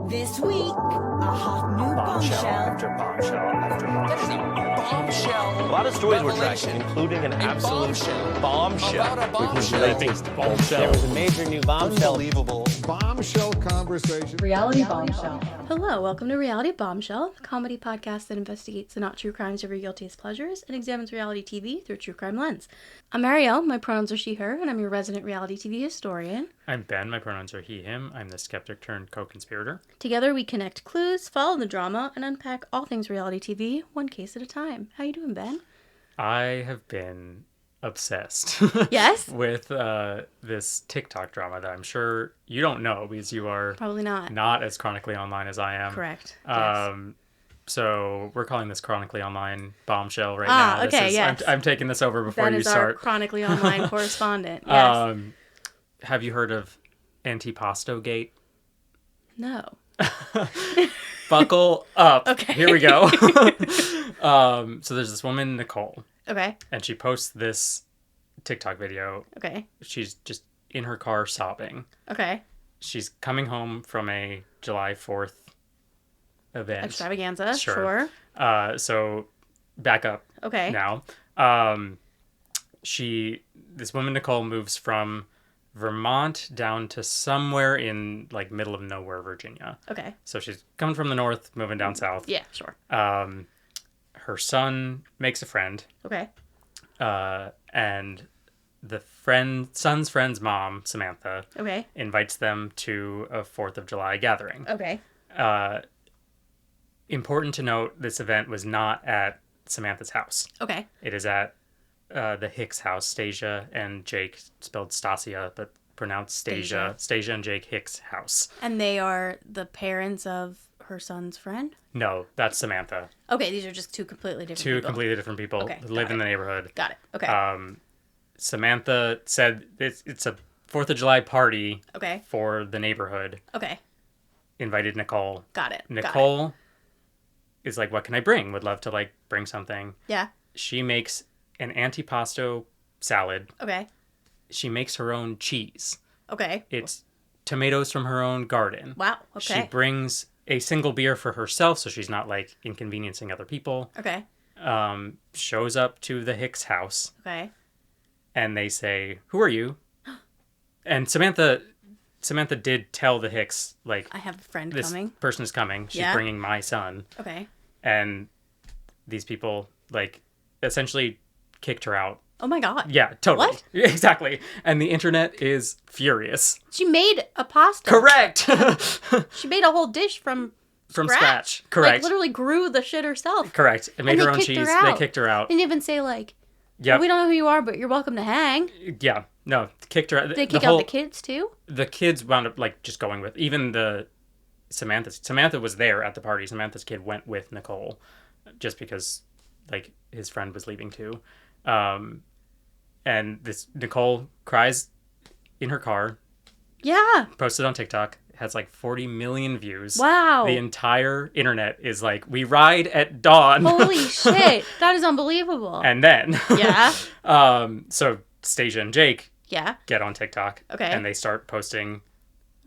This week, a hot new bombshell. After bombshell after bombshell. Bombshell. A lot of stories we're revelation. tracking, including an absolute bombshell. About a bombshell. There was a major new bombshell. Unbelievable. Bombshell conversation. Reality Bombshell. Hello, welcome to Reality Bombshell, a comedy podcast that investigates the not true crimes of your guiltiest pleasures and examines reality TV through a true crime lens. I'm Marielle, my pronouns are she, her, and I'm your resident reality TV historian. I'm Ben, my pronouns are he, him. I'm the skeptic turned co-conspirator. Together we connect clues, follow the drama, and unpack all things reality TV, one case at a time. How you doing, Ben? I have been obsessed Yes? with this TikTok drama that I'm sure you don't know because you are Probably not. not as chronically online as I am. Correct. Yes. So we're calling this chronically online bombshell right now. Okay, yes. I'm taking this over before Ben you is our start. chronically online correspondent. Yes. Have you heard of Antipasto Gate? No. Buckle up. Okay. Here we go. So there's this woman, Nicole, Okay. and she posts this TikTok video. Okay. She's just in her car sobbing. Okay. She's coming home from a July 4th event. Extravaganza. Sure. Sure. So back up Okay. now. This woman, Nicole, moves from Vermont down to somewhere in like middle of nowhere, Virginia. Okay. So she's coming from the north, moving down south. Yeah, sure. Her son makes a friend, Okay. and the son's friend's mom, Samantha, Okay. invites them to a 4th of July gathering. Okay. Important to note, this event was not at Samantha's house. Okay. It is at the Hicks house, Stasia and Jake, spelled Stasia, but pronounced Stasia. Stasia and Jake Hicks house. And they are the parents of her son's friend? No, that's Samantha. Okay, these are just two completely different people. Two completely different people Okay, who live got in it. the neighborhood. Got it. Okay. Samantha said it's a 4th of July party Okay. for the neighborhood. Okay. Invited Nicole. Got it. Nicole is like, what can I bring? Would love to like bring something. Yeah. She makes an antipasto salad. Okay. She makes her own cheese. Okay. It's tomatoes from her own garden. Wow. She Okay. brings a single beer for herself, so she's not like inconveniencing other people. Okay. Shows up to the Hicks house, Okay. and they say, "Who are you?" And Samantha did tell the Hicks, like, I have a friend this coming. person is coming. She's Yeah. bringing my son. Okay. And these people, like, essentially kicked her out. Oh my god. Yeah, totally. What? Exactly. And the internet is furious. She made a pasta. Correct. She made a whole dish from scratch. Correct. Like literally grew the shit herself. Correct. It made And her they own kicked cheese. her They out. kicked her out. Didn't even say like, Yeah. we don't know who you are, but you're welcome to hang. Yeah. No, kicked her out. Did they kick out the kids too? The kids wound up like just going with even Samantha was there at the party. Samantha's kid went with Nicole just because like his friend was leaving too. And this Nicole cries in her car, Yeah. posted on TikTok, has like 40 million views. Wow. The entire internet is like, we ride at dawn. Holy shit. That is unbelievable. And then Yeah. so Stasia and Jake Yeah. get on TikTok. Okay. And they start posting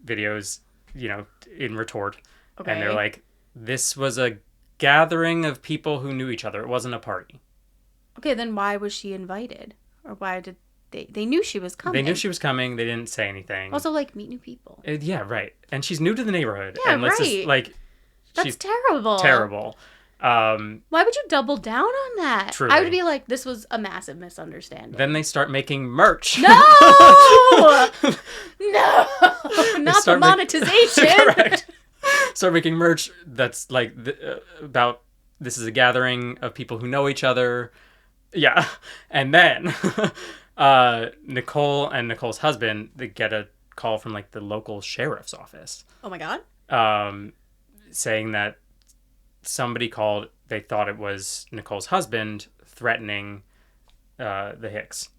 videos, in retort. Okay. And they're like, this was a gathering of people who knew each other. It wasn't a party. Okay, then why was she invited? Or why did they knew she was coming? They knew she was coming. They didn't say anything. Also, like, meet new people. Yeah, right. And she's new to the neighborhood. Yeah, and let's right. just, like, That's she's terrible. terrible. Why would you double down on that? Truly. I would be like, this was a massive misunderstanding. Then they start making merch. No! No! Not the start monetization. Correct. Start making merch that's like about this is a gathering of people who know each other. Yeah. And then Nicole and Nicole's husband, they get a call from like the local sheriff's office Oh my god. saying that somebody called, they thought it was Nicole's husband threatening the Hicks.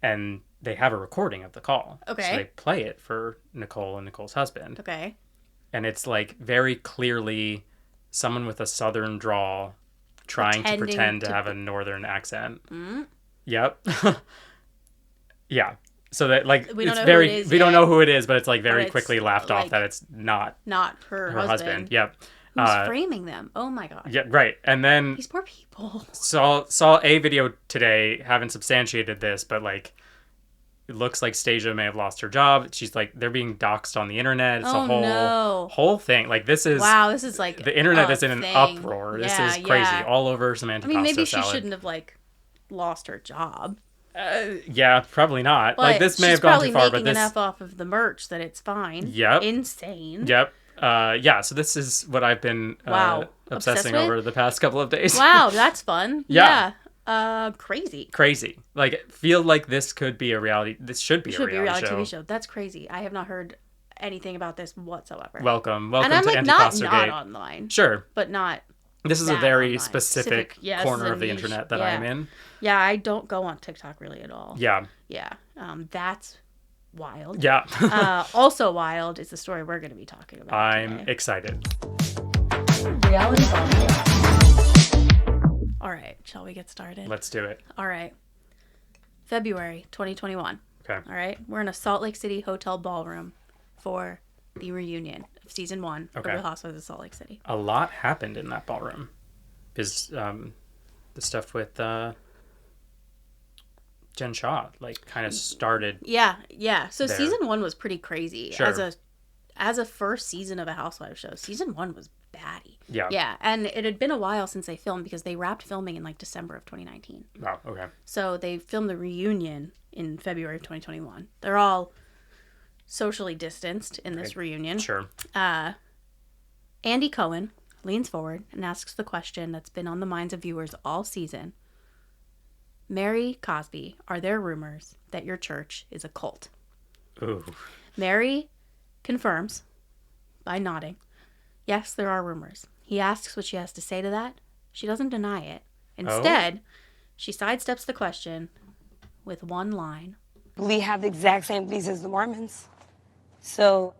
And they have a recording of the call. Okay. So they play it for Nicole and Nicole's husband. Okay. And it's like very clearly someone with a southern drawl trying to pretend to have a northern accent. Mm. Yep. Yeah. So that like We don't it's know who very it is we don't yet. know who it is, but it's like But very it's, quickly laughed off like, that it's not Not her her husband. Yep. Who's framing them? Oh my god. Yeah, right. And then These poor people. saw a video today, haven't substantiated this, but like it looks like Stasia may have lost her job. She's like they're being doxxed on the internet. It's Oh, a whole no. whole thing. Like this is Wow, this is like the internet a is in an thing. uproar. This Yeah, is crazy. yeah. All over Samantha I mean, maybe Pasta she salad. shouldn't have like lost her job. Yeah, probably not. But Like this may she's have gone probably too far, but making this enough off of the merch that it's fine. Yep. Insane. Yep. Yeah, so this is what I've been Wow. obsessing Obsessed with? over the past couple of days. Wow, that's fun. Yeah. Crazy. Crazy. Like feel like this could be a reality. This should be It a should be a reality reality show. TV show. That's crazy. I have not heard anything about this whatsoever. Welcome and I'm to like not Anti-Pasta online, Sure. but not. This is a that very online. specific Yeah, this is corner a of the niche. internet that Yeah. I'm in. Yeah, I don't go on TikTok really at all. Yeah. Yeah. That's wild. Yeah. Also wild is the story we're going to be talking about. I'm today. excited. Reality Bombshell. All right, shall we get started? Let's do it. All right. February 2021. Okay. All right. We're in a Salt Lake City hotel ballroom for the reunion of season 1 of Okay. Real Housewives of Salt Lake City. A lot happened in that ballroom. Because the stuff with Jen Shah like kind of started. Yeah, yeah. So there. season 1 was pretty crazy. Sure. As a first season of a Housewives show, season 1 was batty. Yeah. Yeah, and it had been a while since they filmed because they wrapped filming in like December of 2019. Wow. Okay. So they filmed the reunion in February of 2021. They're all socially distanced in this reunion. Sure. Andy Cohen leans forward and asks the question that's been on the minds of viewers all season. Mary Cosby, are there rumors that your church is a cult? Ooh. Mary confirms by nodding. Yes, there are rumors. He asks what she has to say to that. She doesn't deny it. Instead, she sidesteps the question with one line. We have the exact same beliefs as the Mormons. So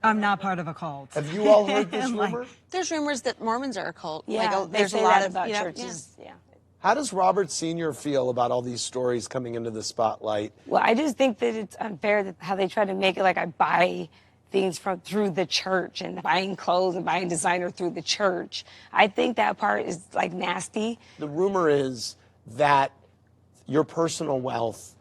I'm not part of a cult. Have you all heard this rumor? There's rumors that Mormons are a cult. yeah, like, they there's say a lot that of about you know, churches. Yeah. How does Robert Sr. feel about all these stories coming into the spotlight? Well, I just think that it's unfair that how they try to make it like I buy things through the church and buying clothes and buying designer through the church. I think that part is like nasty. The rumor is that your personal wealth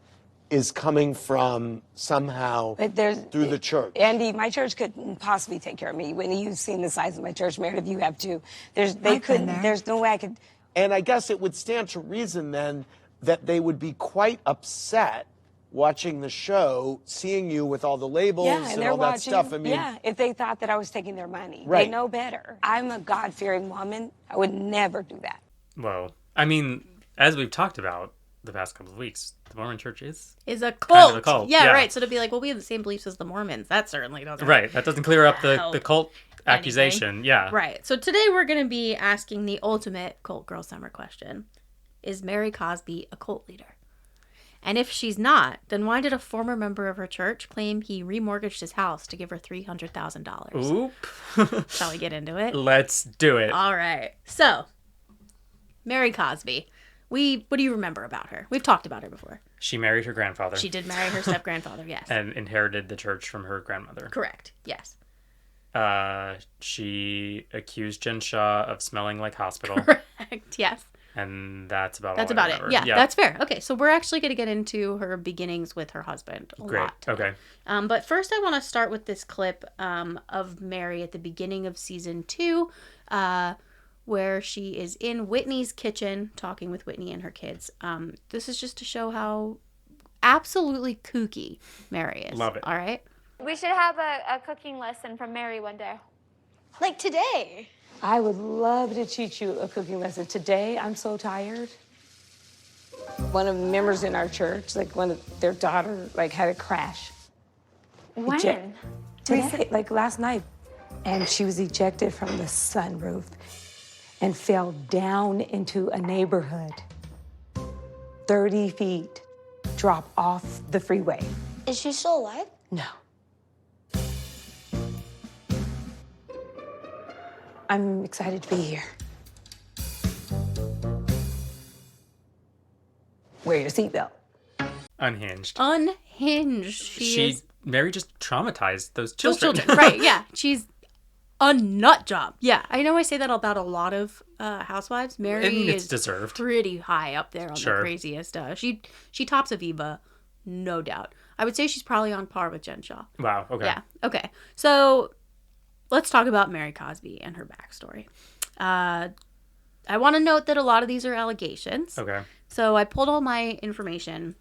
is coming from somehow But there's through the church. Andy, my church couldn't possibly take care of me. When you've seen the size of my church, Meredith, you have too. I've been there. There's no way I could. And I guess it would stand to reason then that they would be quite upset watching the show, seeing you with all the labels Yeah, and and they're all that watching. stuff. I mean, yeah, if they thought that I was taking their money, Right. they know better. I'm a God-fearing woman. I would never do that. Well, I mean, as we've talked about the past couple of weeks, the Mormon Church is Is a cult. Kind of a cult, Yeah, yeah. right. So to be like, well, we have the same beliefs as the Mormons. That certainly doesn't. right. That doesn't clear up the Help cult accusation. Yeah. Right. So today we're going to be asking the ultimate cult girl summer question. Is Mary Cosby a cult leader? And if she's not, then why did a former member of her church claim he remortgaged his house to give her $300,000? Oop. Shall we get into it? Let's do it. All right. So, Mary Cosby. What do you remember about her? We've talked about her before. She married her grandfather. She did marry her step-grandfather, yes. And inherited the church from her grandmother. Correct, yes. She accused Jen Shah of smelling like hospital. Correct, yes. And that's about That's all I about it. remember. Yeah, that's fair. Okay, so we're actually going to get into her beginnings with her husband a Great. lot. Okay. But first, I want to start with this clip of Mary at the beginning of season 2, where she is in Whitney's kitchen talking with Whitney and her kids. This is just to show how absolutely kooky Mary is. Love it. All right? We should have a cooking lesson from Mary one day. like today. I would love to teach you a cooking lesson. Today, I'm so tired. One of the members in our church, like their daughter, like had a crash. When? Today, like last night. And she was ejected from the sunroof and fell down into a neighborhood. 30 feet, drop off the freeway. Is she still alive? No. I'm excited to be here. Wear your seatbelt. Unhinged. unhinged. Mary just traumatized those Those children. right, yeah. She's a nut job. Yeah, I know I say that about a lot of housewives. Mary I mean, it's is deserved. pretty high up there on Sure. the craziest. She tops Aviva, no doubt. I would say she's probably on par with Jen Shah. Wow, okay. Yeah, okay. So let's talk about Mary Cosby and her backstory. I want to note that a lot of these are allegations. Okay. So I pulled all my information.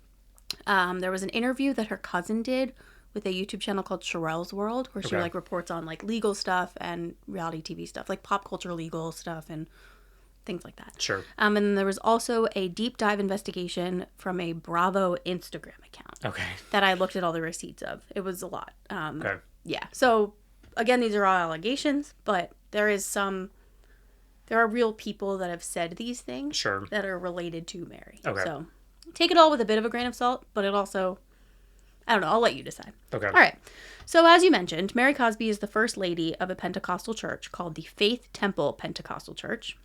There was an interview that her cousin did with a YouTube channel called Sherelle's World, where she Okay. like reports on like legal stuff and reality TV stuff, like pop culture legal stuff and things like that. Sure. And then there was also a deep dive investigation from a Bravo Instagram account Okay. that I looked at all the receipts of. It was a lot. Okay. Yeah. So again, these are all allegations, but there are real people that have said these things Sure. that are related to Mary. Okay. So take it all with a bit of a grain of salt, but it also, I don't know, I'll let you decide. Okay. All right. So as you mentioned, Mary Cosby is the first lady of a Pentecostal church called the Faith Temple Pentecostal Church,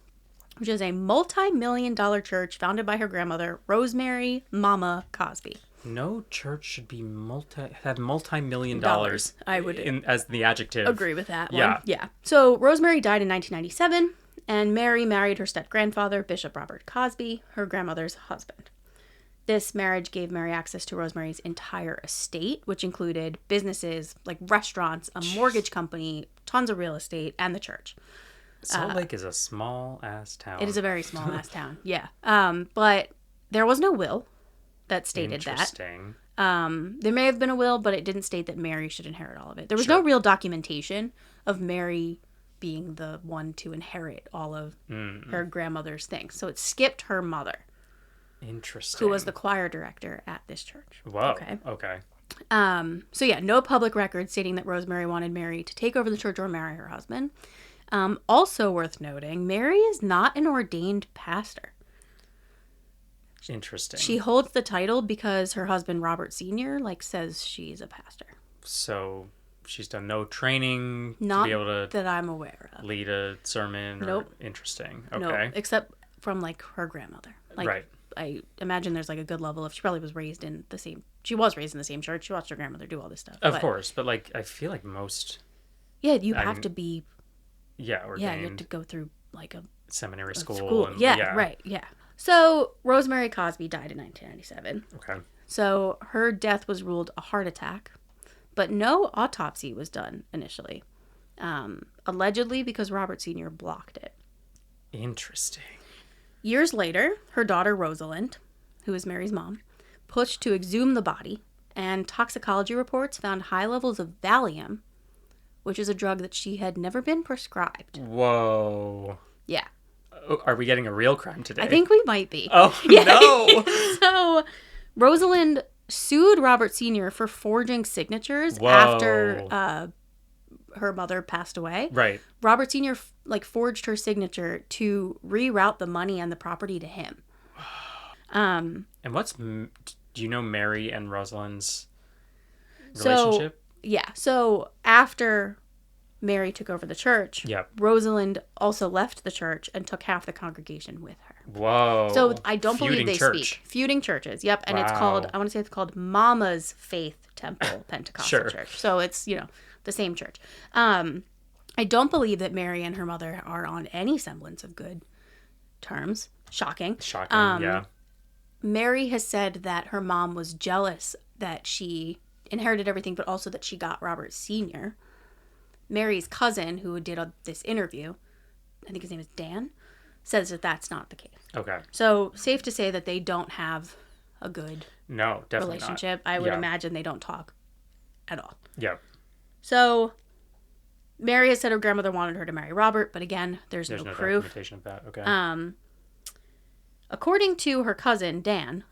which is a multi-million-dollar church founded by her grandmother, Rosemary Mama Cosby. No church should be multi-million dollars. I would as the adjective. agree with that one. Yeah. Yeah. So Rosemary died in 1997, and Mary married her step-grandfather, Bishop Robert Cosby, her grandmother's husband. This marriage gave Mary access to Rosemary's entire estate, which included businesses like restaurants, a mortgage company, tons of real estate, and the church. Salt Lake is a small-ass town. It is a very small-ass town, yeah. But there was no will that stated that. Interesting. There may have been a will, but it didn't state that Mary should inherit all of it. There was no real documentation of Mary being the one to inherit all of her grandmother's things. So it skipped her mother, Interesting. who was the choir director at this church. Whoa. Okay. So yeah, no public record stating that Rosemary wanted Mary to take over the church or marry her husband. Also worth noting, Mary is not an ordained pastor. Interesting. She holds the title because her husband, Robert Sr., says she's a pastor. So she's done no training Not to be able to that I'm aware of. lead a sermon? Nope. Interesting. No, Okay. except from her grandmother. Right. I imagine there's a good level of, she probably was raised in the same, she was raised in the same church. She watched her grandmother do all this stuff. Of course. But I feel like most, Yeah, you have to be, ordained. yeah, you have to go through a seminary school. school. And, Yeah, right, yeah. So Rosemary Cosby died in 1997. Okay. So her death was ruled a heart attack, but no autopsy was done initially. Allegedly because Robert Sr. blocked it. Interesting. Years later, her daughter Rosalind, who is Mary's mom, pushed to exhume the body, and toxicology reports found high levels of Valium, which is a drug that she had never been prescribed. Whoa. Yeah. Are we getting a real crime today? I think we might be. Oh, Yeah. no. So Rosalind sued Robert Sr. for forging signatures Whoa. after her mother passed away. Right. Robert Sr. Forged her signature to reroute the money and the property to him. And do you know Mary and Rosalind's relationship? So after Mary took over the church, Yep. Rosalind also left the church and took half the congregation with her. Whoa. So I don't believe Feuding they church. speak. Feuding churches. Yep. And it's Wow. called, I want to say it's called Mama's Faith Temple Pentecostal Sure. Church. So it's, the same church. I don't believe that Mary and her mother are on any semblance of good terms. Shocking. Shocking, yeah. Mary has said that her mom was jealous that she inherited everything, but also that she got Robert Sr. Mary's cousin, who did this interview, I think his name is Dan, says that that's not the case. Okay. So safe to say that they don't have a good No, definitely relationship. not. I would Yeah. imagine they don't talk at all. Yeah. So Mary has said her grandmother wanted her to marry Robert, but again, there's There's no no proof. documentation of that. Okay. According to her cousin, Dan,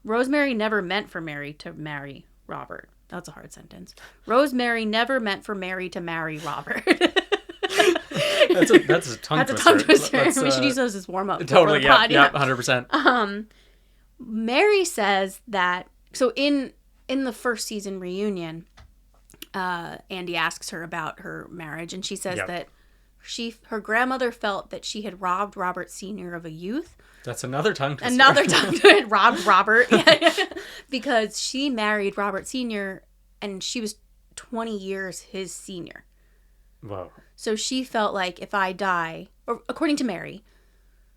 Rosemary never meant for Mary to marry Robert. That's a hard sentence. Rosemary never meant for Mary to marry Robert. That's a tongue That's a twister. tongue twister. Let's, We should use those as warm-up. Totally, before the yeah, pod, 100%. Mary says that, so in the first season reunion, Andy asks her about her marriage, and she says Yep. that her grandmother felt that she had robbed Robert Sr. of a youth. That's another tongue twister. Another tongue twister. Robbed Robert. Because she married Robert Sr. and she was 20 years his senior. Whoa. So she felt like if I die, or according to Mary,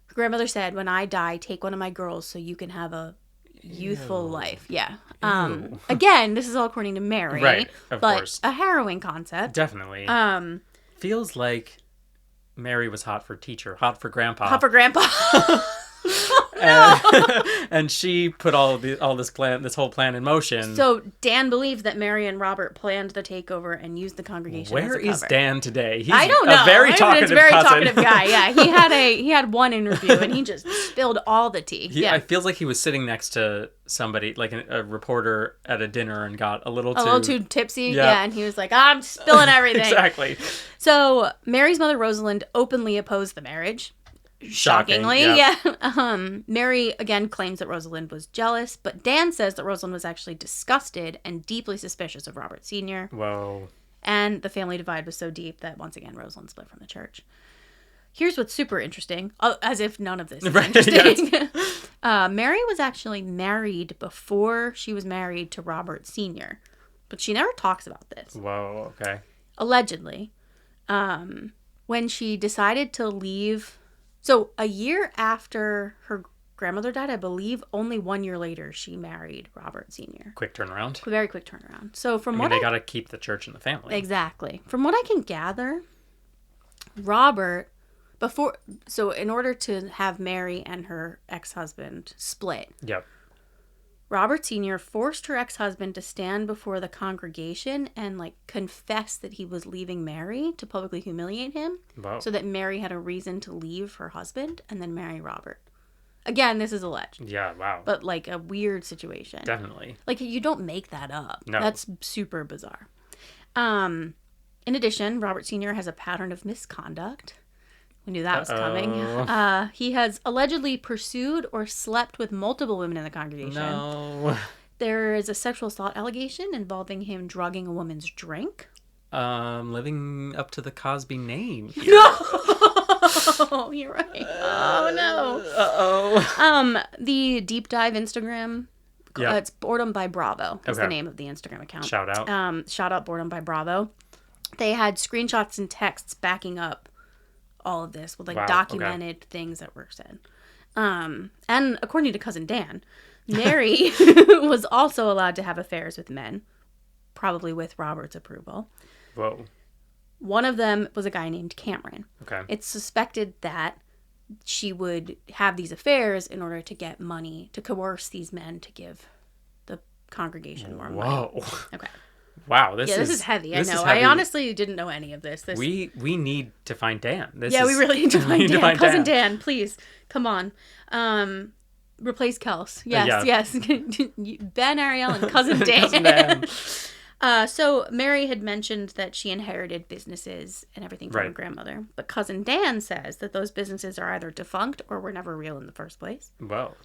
her grandmother said, when I die, take one of my girls so you can have a youthful life. Yeah. Again, this is all according to Mary. Right, of course. A harrowing concept. Definitely. Feels like Mary was hot for teacher, hot for grandpa. Hot for grandpa. And she put all this whole plan in motion. So Dan believes that Mary and Robert planned the takeover and used the congregation as a Where is cover. Dan today? He's I don't know. A very talkative talkative guy. Yeah, he had one interview and he just spilled all the tea. I feels like he was sitting next to somebody, like a reporter at a dinner, and got a little too tipsy. Yeah, and he was like, I'm spilling everything. Exactly. So Mary's mother Rosalind openly opposed the marriage. Shockingly, yeah. Mary again claims that Rosalind was jealous, but Dan says that Rosalind was actually disgusted and deeply suspicious of Robert Sr. Whoa. And the family divide was so deep that once again Rosalind split from the church. Here's what's super interesting, as if none of this is interesting. Yes. Mary was actually married before she was married to Robert Sr., but she never talks about this. Whoa, okay. Allegedly, when she decided to leave... So a year after her grandmother died, I believe, only 1 year later, she married Robert Sr. Quick turnaround. Very quick turnaround. So they got to keep the church in the family. Exactly. From what I can gather, Robert, in order to have Mary and her ex-husband split, yep, Robert Sr. forced her ex-husband to stand before the congregation and confess that he was leaving Mary to publicly humiliate him. Whoa. So that Mary had a reason to leave her husband and then marry Robert. Again, this is alleged. Yeah, wow. But a weird situation. Definitely. You don't make that up. No. That's super bizarre. In addition, Robert Sr. has a pattern of misconduct. We knew that was coming. He has allegedly pursued or slept with multiple women in the congregation. No. There is a sexual assault allegation involving him drugging a woman's drink. Living up to the Cosby name here. No! You're right. Oh, no. Uh-oh. The Deep Dive Instagram, it's Boredom by Bravo is the name of the Instagram account. Shout out. Shout out Boredom by Bravo. They had screenshots and texts backing up all of this with documented things that were said. And according to cousin Dan, Mary was also allowed to have affairs with men, probably with Robert's approval. Whoa. One of them was a guy named Cameron. Okay. It's suspected that she would have these affairs in order to get money, to coerce these men to give the congregation more money. Whoa. Okay. Wow, this is heavy. I know. I honestly didn't know any of this. We need to find Dan. We really need to find Dan. Cousin Dan, please come on. Replace Kels. Yes. Ben, Ariel, and cousin Dan. Cousin Dan. So Mary had mentioned that she inherited businesses and everything from her grandmother, but cousin Dan says that those businesses are either defunct or were never real in the first place. Whoa.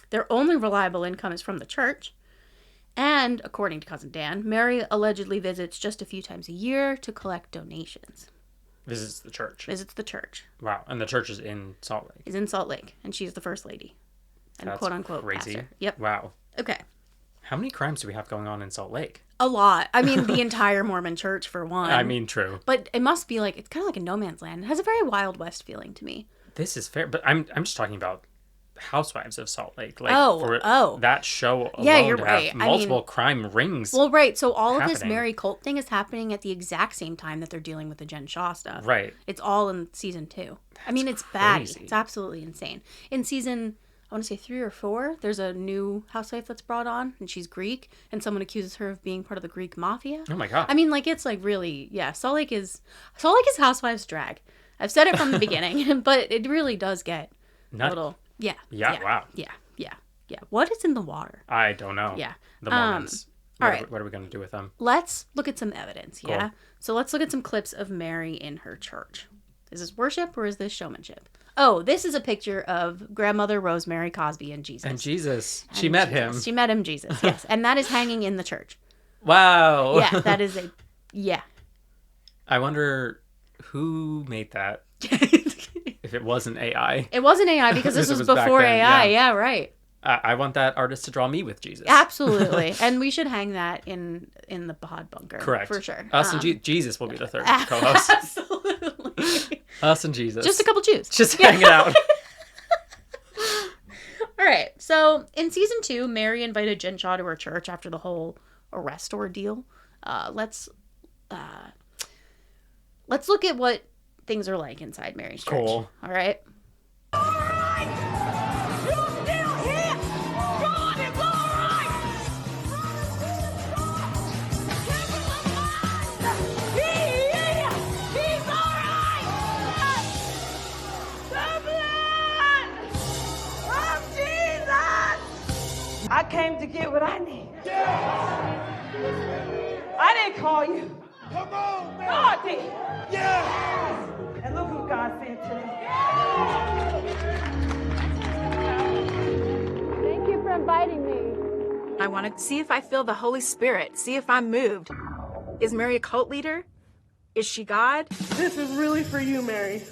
Their only reliable income is from the church. And, according to cousin Dan, Mary allegedly visits just a few times a year to collect donations. Visits the church. Visits the church. Wow. And the church is in Salt Lake. Is in Salt Lake. And she's the first lady. And That's quote-unquote crazy. pastor. Yep. Wow. Okay. How many crimes do we have going on in Salt Lake? A lot. I mean, the entire Mormon church, for one. I mean, true. But it must be it's kind of like a no man's land. It has a very Wild West feeling to me. This is fair. But I'm just talking about Housewives of Salt Lake. That show alone you're to right. have multiple crime rings. Well, right. So all of this Mary cult thing is happening at the exact same time that they're dealing with the Jen Shah stuff. Right. It's all in season 2. I mean, it's batty. It's absolutely insane. In season, I want to say 3 or 4, there's a new housewife that's brought on, and she's Greek, and someone accuses her of being part of the Greek mafia. Oh my God. I mean, it's really, Salt Lake is Housewives drag. I've said it from the beginning, but it really does get a little... Yeah. Wow. Yeah. What is in the water? I don't know. Yeah. The Mormons. All right. What are we going to do with them? Let's look at some evidence, yeah? Cool. So let's look at some clips of Mary in her church. Is this worship or is this showmanship? Oh, this is a picture of grandmother Mary Cosby and Jesus. And Jesus. She met him. She met him, Jesus, yes. And that is hanging in the church. Wow. Yeah, that is yeah. I wonder Who made that? If it wasn't AI. It wasn't AI because this was before then, AI. yeah. Yeah, right. I want that artist to draw me with Jesus. Absolutely. And we should hang that in the pod bunker. Correct. For sure. Us and Jesus will be the third co-host. Absolutely. Us and Jesus. Just a couple Jews. Just hang it out. All right. So in season 2, Mary invited Jen Shah to her church after the whole arrest ordeal. Let's look at what things are like inside Mary's church. Cool. All right. I came to get what I need. I didn't call you. Come on, man. God did. Yeah. And look who God sent today. Thank you for inviting me. I want to see if I feel the Holy Spirit, see if I'm moved. Is Mary a cult leader? Is she God? This is really for you, Mary.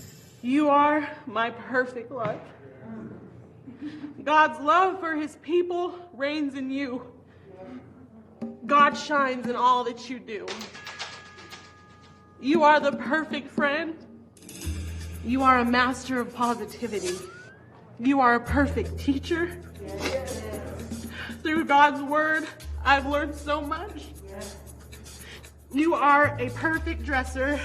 You are my perfect love. God's love for his people reigns in you. God shines in all that you do. You are the perfect friend. You are a master of positivity. You are a perfect teacher. Through God's word, I've learned so much. You are a perfect dresser.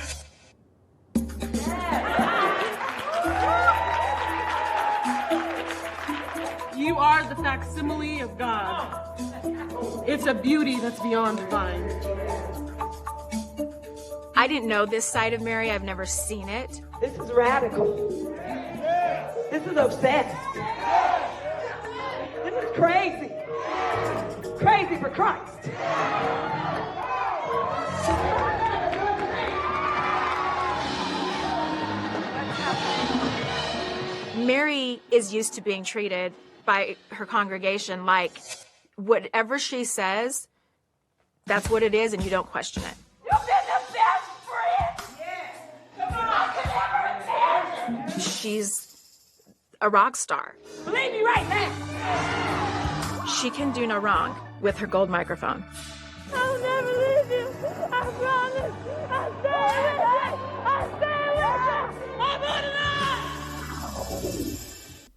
You are the facsimile of God. It's a beauty that's beyond divine. I didn't know this side of Mary. I've never seen it. This is radical. This is obsessed. This is crazy. Crazy for Christ. Mary is used to being treated by her congregation like whatever she says, that's what it is, and you don't question it. You've been the best friend. Yes. I could ever imagine. She's a rock star. Believe me right now. She can do no wrong with her gold microphone. I'll never leave you. I promise. I'll stay with you. I'll stay with you. I'm on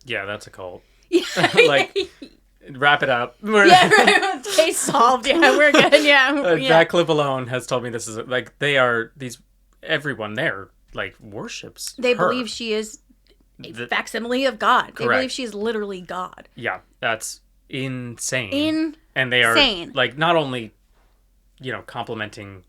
Yeah, that's a cult. Yeah. Like, wrap it up. Yeah, right. Case solved. Yeah, we're good. Yeah. Yeah. That clip alone has told me this is like they are these. Everyone there like worships. They her. believe she is a facsimile of God. They Correct. believe she's literally God. Yeah, that's insane. And they are like not only, complimenting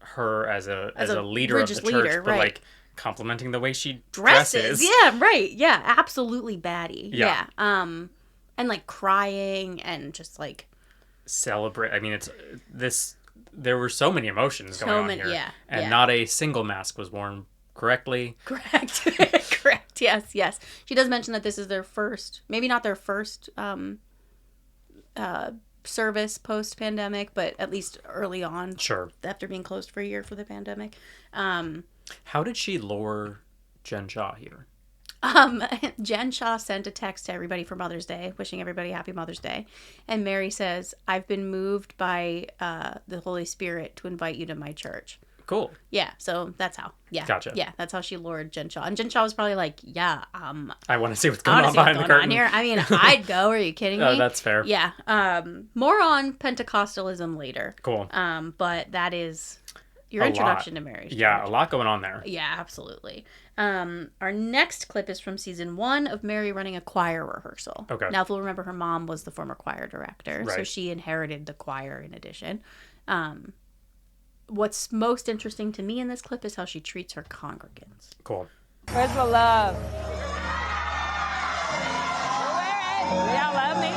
her as a leader of the church, but like complimenting the way she dresses. Yeah, right. Yeah, absolutely baddie. Yeah. And like crying and just like celebrate. I mean, it's this. There were so many emotions going on here, and not a single mask was worn correctly. Correct. Correct. Yes. Yes. She does mention that this is their first, maybe not their first service post-pandemic, but at least early on. Sure. After being closed for a year for the pandemic. How did she lure Jen Shah here? Jen Shah sent a text to everybody for Mother's Day, wishing everybody happy Mother's Day. And Mary says, "I've been moved by the Holy Spirit to invite you to my church." Cool. Yeah, so that's how. Yeah. Gotcha. Yeah, that's how she lured Jen Shah. And Jen Shah was probably like, yeah, I want to see what's going on behind the curtain. Here. I mean, I'd go. Are you kidding me? That's fair. Yeah. More on Pentecostalism later. Cool. But that is your introduction to Mary's church. Yeah, a lot going on there. Yeah, absolutely. Our next clip is from season 1 of Mary running a choir rehearsal. Okay. Now, if you'll remember, her mom was the former choir director, so Right. she inherited the choir in addition. What's most interesting to me in this clip is how she treats her congregants. Cool. Where's my love? Y'all love me?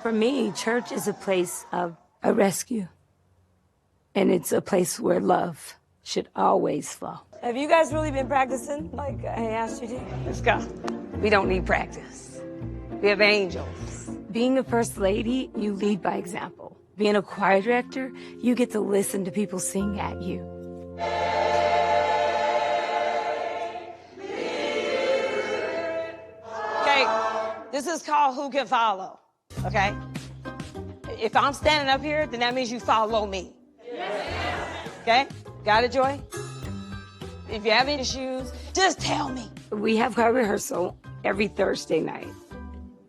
For me, church is a place of a rescue. And it's a place where love should always flow. Have you guys really been practicing like I asked you to? Let's go. We don't need practice. We have angels. Being a first lady, you lead by example. Being a choir director, you get to listen to people sing at you. Okay, this is called Who Can Follow, okay? If I'm standing up here, then that means you follow me. Okay? Got it, Joy? If you have any issues, just tell me. We have choir rehearsal every Thursday night.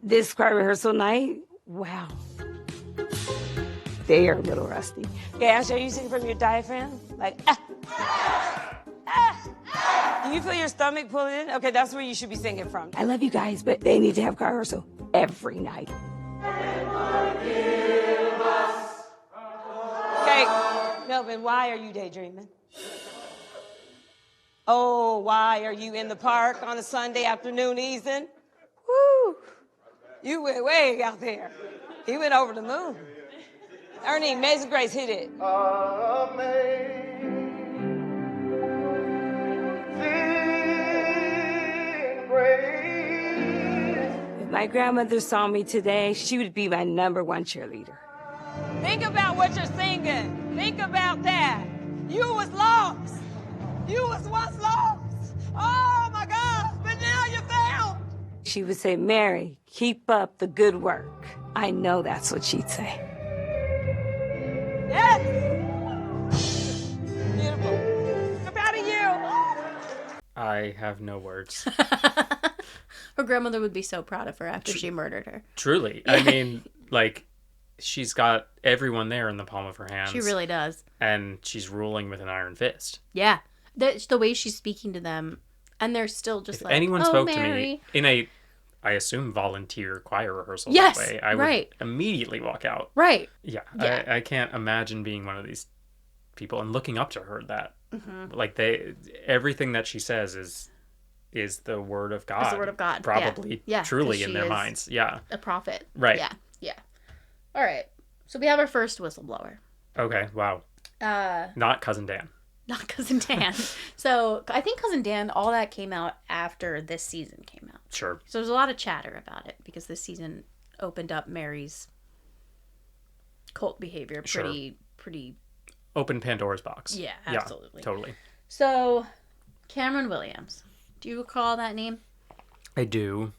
This choir rehearsal night, wow. They are a little rusty. Okay, Ashley, are you singing from your diaphragm? Like, ah, ah. Do you feel your stomach pulling in? Okay, that's where you should be singing from. I love you guys, but they need to have choir rehearsal every night. Okay, Melvin, why are you daydreaming? Oh, why are you in the park on a Sunday afternoon easing? Woo! You went way out there. He went over the moon. Ernie, Amazing Grace, hit it. If my grandmother saw me today, she would be my #1 cheerleader. Think about what you're singing. Think about that. You was lost. You was once lost. Oh, my God. But now you're found. She would say, Mary, keep up the good work. I know that's what she'd say. Yes. Beautiful. I'm proud of you. I have no words. Her grandmother would be so proud of her after she murdered her. Truly. I mean, like, she's got everyone there in the palm of her hands. She really does. And she's ruling with an iron fist. Yeah. The way she's speaking to them, and they're still just If anyone oh, spoke Mary. to me in a, I assume, volunteer choir rehearsal Yes, that way, I would immediately walk out. Right. Yeah. I can't imagine being one of these people and looking up to her that, like, everything that she says is the word of God. It's the word of God. Probably. Yeah. Truly in their minds. Yeah. A prophet. Right. Yeah. Yeah. All right. So we have our first whistleblower. Okay. Wow. Not Cousin Dan. Not Cousin Dan. So I think Cousin Dan, all that came out after this season came out. Sure. So there's a lot of chatter about it because this season opened up Mary's cult behavior pretty Open Pandora's box. Yeah, absolutely. Yeah, totally. So Cameron Williams. Do you recall that name? I do.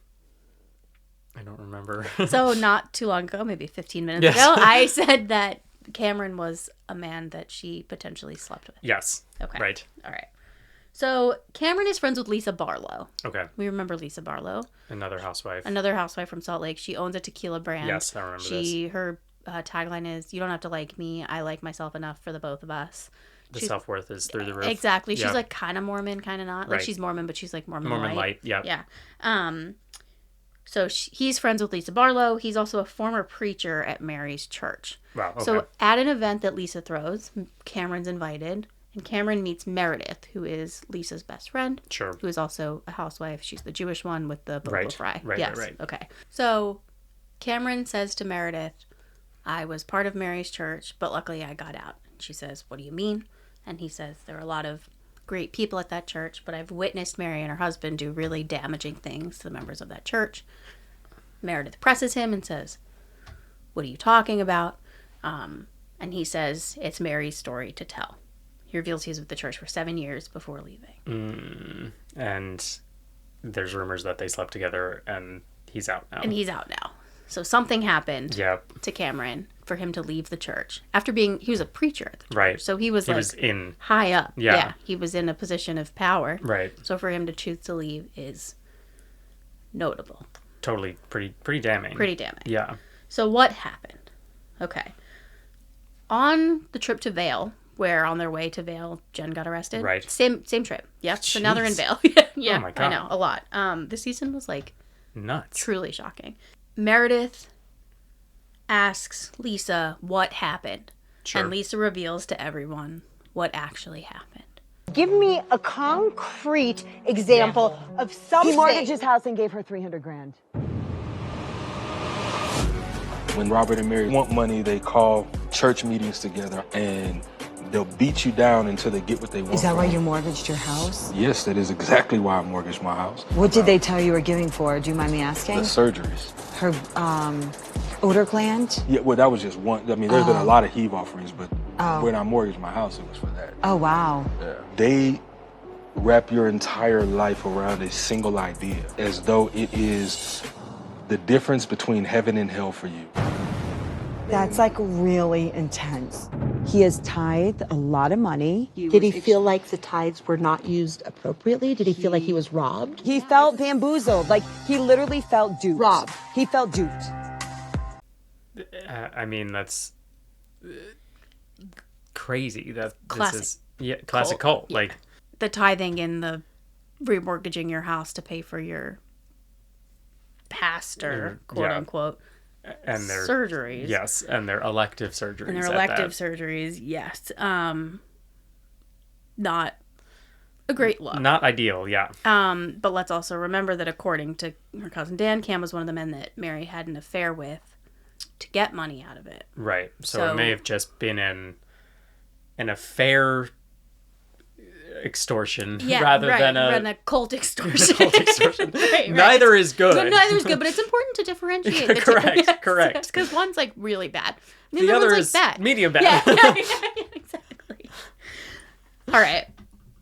I don't remember. So not too long ago, maybe 15 minutes ago, I said that Cameron was a man that she potentially slept with. Yes. Okay. Right. All right. So Cameron is friends with Lisa Barlow. Okay. We remember Lisa Barlow. Another housewife. Another housewife from Salt Lake. She owns a tequila brand. Yes, I remember this. Her tagline is, "You don't have to like me. I like myself enough for the both of us." The self-worth is through the roof. Exactly. She's Yeah. like kind of Mormon, kind of not. Like she's Mormon, but she's like Mormon light. Yeah. Yeah. So he's friends with Lisa Barlow. He's also a former preacher at Mary's church. Wow. Okay. So at an event that Lisa throws, Cameron's invited, and Cameron meets Meredith, who is Lisa's best friend. Sure. Who is also a housewife. She's the Jewish one with the vocal fry. Right. Yes. Right. Okay. So Cameron says to Meredith, "I was part of Mary's church, but luckily I got out." She says, "What do you mean?" And he says, "There are a lot of great people at that church, but I've witnessed Mary and her husband do really damaging things to the members of that church." Meredith presses him and says, "What are you talking about?" And he says, "It's Mary's story to tell." He reveals he was with the church for 7 years before leaving. And there's rumors that they slept together, and he's out now. So something happened Yep. to Cameron for him to leave the church after he was a preacher at the church. Right. So he was in high up. Yeah. He was in a position of power. Right. So for him to choose to leave is notable. Totally pretty damning. Pretty damning. Yeah. So what happened? Okay. On the trip to Vail, where on their way to Vail, Jen got arrested. Right. Same trip. Yep. So now they're in Vail. Yeah. Oh my God. I know. A lot. This season was like nuts. Truly shocking. Meredith asks Lisa what happened. Sure. And Lisa reveals to everyone what actually happened. Give me a concrete example of something. He mortgaged his house and gave her $300,000. When Robert and Mary want money, they call church meetings together and they'll beat you down until they get what they want. Is that why you mortgaged your house? Yes, that is exactly why I mortgaged my house. What did they tell you were giving for? Do you mind me asking? The surgeries. Her Odor gland? Yeah, well, that was just one. I mean, there's been a lot of heave offerings, but when I mortgaged my house, it was for that. Oh, wow. Yeah. They wrap your entire life around a single idea as though it is the difference between heaven and hell for you. That's like really intense. He has tithed a lot of money. Did he feel like the tithes were not used appropriately? Did he feel like he was robbed? He felt bamboozled. Like, he literally felt duped. Robbed. He felt duped. I mean, that's crazy. That Classic this is classic cult. Yeah. Like the tithing and the remortgaging your house to pay for your pastor, quote unquote, and their surgeries. Yes, and their elective surgeries. And their elective surgeries, yes. Not a great look. Not ideal, yeah. But let's also remember that according to her cousin Dan, Cam was one of the men that Mary had an affair with to get money out of it. Right. So it may have just been an affair extortion rather than a cult extortion. Right. Neither is good. Neither is good, but it's important to differentiate the two. Correct. Because one's like really bad. The other one's is like bad. medium bad. Yeah, exactly. All right.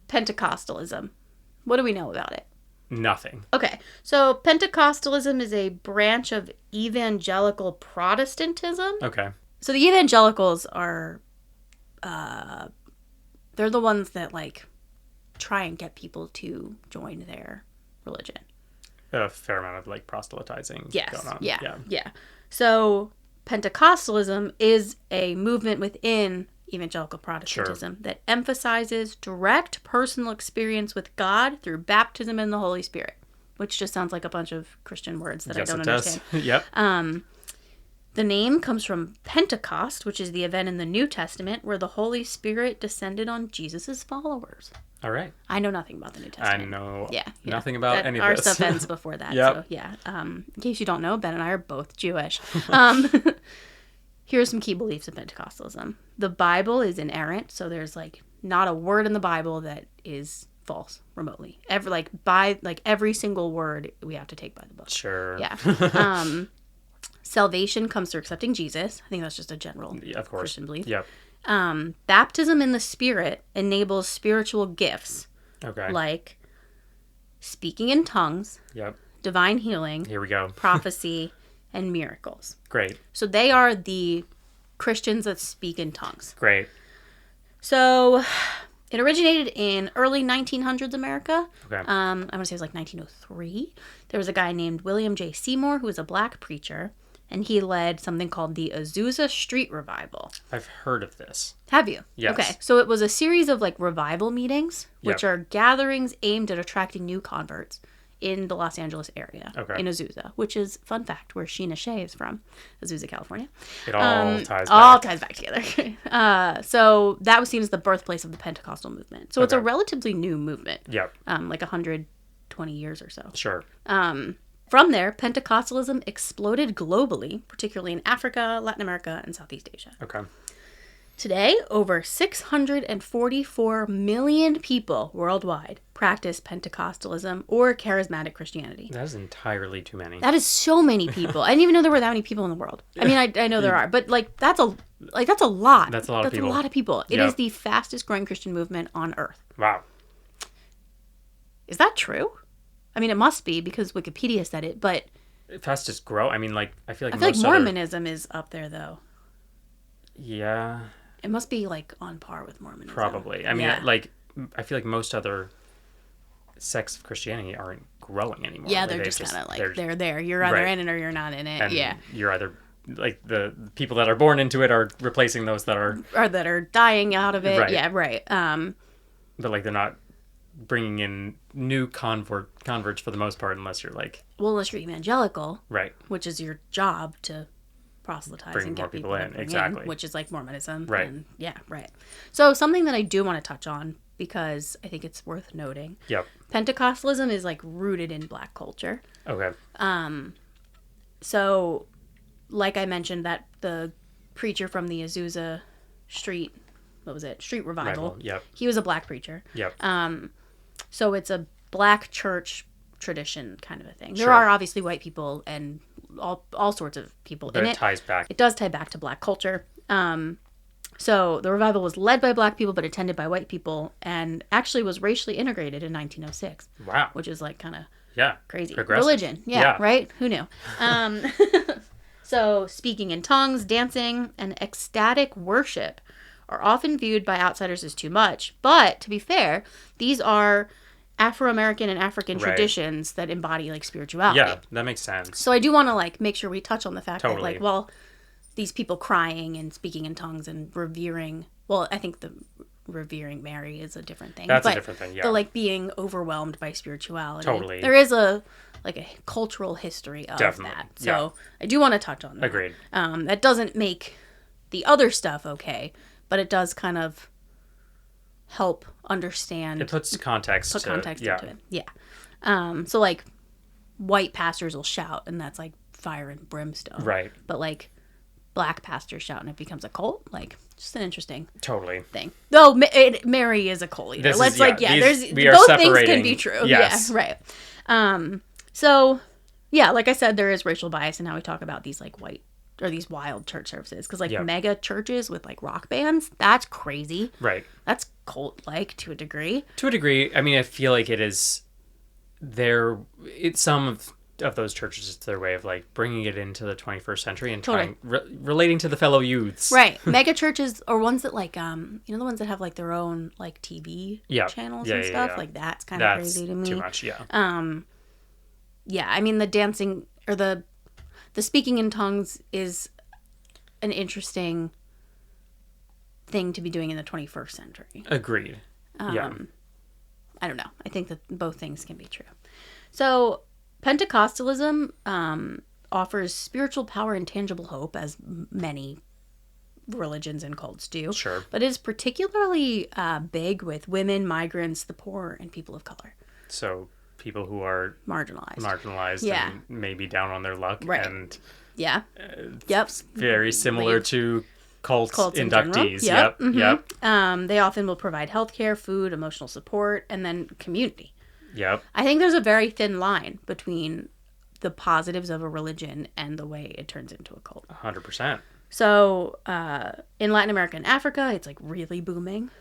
Pentecostalism. What do we know about it? Nothing. Okay, so Pentecostalism is a branch of evangelical Protestantism. Okay. So the evangelicals are, they're the ones that like try and get people to join their religion. A fair amount of like proselytizing going on. Yeah. So Pentecostalism is a movement within evangelical Protestantism that emphasizes direct personal experience with God through baptism in the Holy Spirit, which just sounds like a bunch of Christian words that I don't understand. Yep. The name comes from Pentecost, which is the event in the New Testament where the Holy Spirit descended on Jesus' followers. All right. I know nothing about the New Testament. I know yeah. nothing about any of our this. stuff ends before that. Yep. So, yeah. In case you don't know, Ben and I are both Jewish. Here are some key beliefs of Pentecostalism. The Bible is inerrant, so there's like not a word in the Bible that is false remotely. Every single word we have to take by the book. Sure. Yeah. Salvation comes through accepting Jesus. I think that's just a general Christian belief. Yep. Baptism in the Spirit enables spiritual gifts. Okay. Like speaking in tongues. Yep. Divine healing. Here we go. Prophecy. And miracles. Great. So they are the Christians that speak in tongues. Great. So it originated in early 1900s America. Okay. I want to say it was like 1903. There was a guy named William J. Seymour who was a black preacher, and he led something called the Azusa Street Revival. I've heard of this. Have you? Yes. Okay. So it was a series of like revival meetings, which are gatherings aimed at attracting new converts in the Los Angeles area, in Azusa, which is, fun fact, where Sheena Shea is from, Azusa, California. It all ties back. All ties back together. So that was seen as the birthplace of the Pentecostal movement. So it's a relatively new movement. Yep. Like 120 years or so. Sure. From there, Pentecostalism exploded globally, particularly in Africa, Latin America, and Southeast Asia. Okay. Today, over 644 million people worldwide practice Pentecostalism or charismatic Christianity. That is entirely too many. That is so many people. I didn't even know there were that many people in the world. I mean, I know there are, but that's a lot. That's a lot of people. That's a lot of people. It is the fastest growing Christian movement on earth. Wow. Is that true? I mean, it must be because Wikipedia said it, but fastest grow. I mean, like I feel like Mormonism is up there though. Yeah. It must be like on par with Mormonism. Probably. I mean, I feel like most other sects of Christianity aren't growing anymore. Yeah, they're just kind of like they're there. You're either in it or you're not in it. And you're either like the people that are born into it are replacing those that are dying out of it. Right. Yeah, right. But like they're not bringing in new converts for the most part, unless you're unless you're evangelical, right? Which is your job to proselytize bring and get more people in, exactly. which is like Mormonism, right? And right. So something that I do want to touch on because I think it's worth noting. Yep. Pentecostalism is like rooted in Black culture. Okay. So, like I mentioned, that the preacher from the Azusa Street Revival. Yep. He was a Black preacher. Yep. So it's a Black church tradition kind of a thing. Sure. There are obviously white people and all sorts of people But in it it. ties back. It does tie back to Black culture. So the revival was led by Black people but attended by white people, and actually was racially integrated in 1906. Wow. Which is like kind of crazy. Progressive. Religion. Yeah, right? Who knew? So speaking in tongues, dancing, and ecstatic worship are often viewed by outsiders as too much. But to be fair, these are Afro-American and African traditions that embody like spirituality. Yeah, that makes sense. So I do want to like make sure we touch on the fact that Totally. like, well, these people crying and speaking in tongues and revering, well, I think the revering Mary is a different thing. That's a but different thing, yeah. The like being overwhelmed by spirituality. Totally. There is a cultural history of Definitely, that. So I do want to touch on that. Agreed. That doesn't make the other stuff okay, but it does kind of help understand. It puts context into it. Yeah. So like white pastors will shout and that's like fire and brimstone. Right. But like Black pastors shout and it becomes a cult. Like just an interesting thing. Though Mary is a cult leader. We both are things can be true. Yes. Yeah, right. So yeah, like I said, there is racial bias in how we talk about these like white or these wild church services, because like mega churches with like rock bands, that's crazy. Right. That's cult-like to a degree. To a degree, I mean, I feel like it is some of those churches, it's their way of like bringing it into the 21st century and relating to the fellow youths. Right. Mega churches are ones that like, the ones that have like their own like TV channels and stuff. Like that's kind of crazy to me. Too much. Yeah. Yeah. I mean, the dancing or the speaking in tongues is an interesting thing to be doing in the 21st century. Agreed. Yeah. I don't know. I think that both things can be true. So Pentecostalism offers spiritual power and tangible hope, as many religions and cults do. Sure. But is particularly big with women, migrants, the poor, and people of color. So people who are marginalized and maybe down on their luck. Right. And very similar to cult inductees. Yep. Mm-hmm. Yep. They often will provide healthcare, food, emotional support, and then community. Yep. I think there's a very thin line between the positives of a religion and the way it turns into a cult. 100%. So in Latin America and Africa, it's like really booming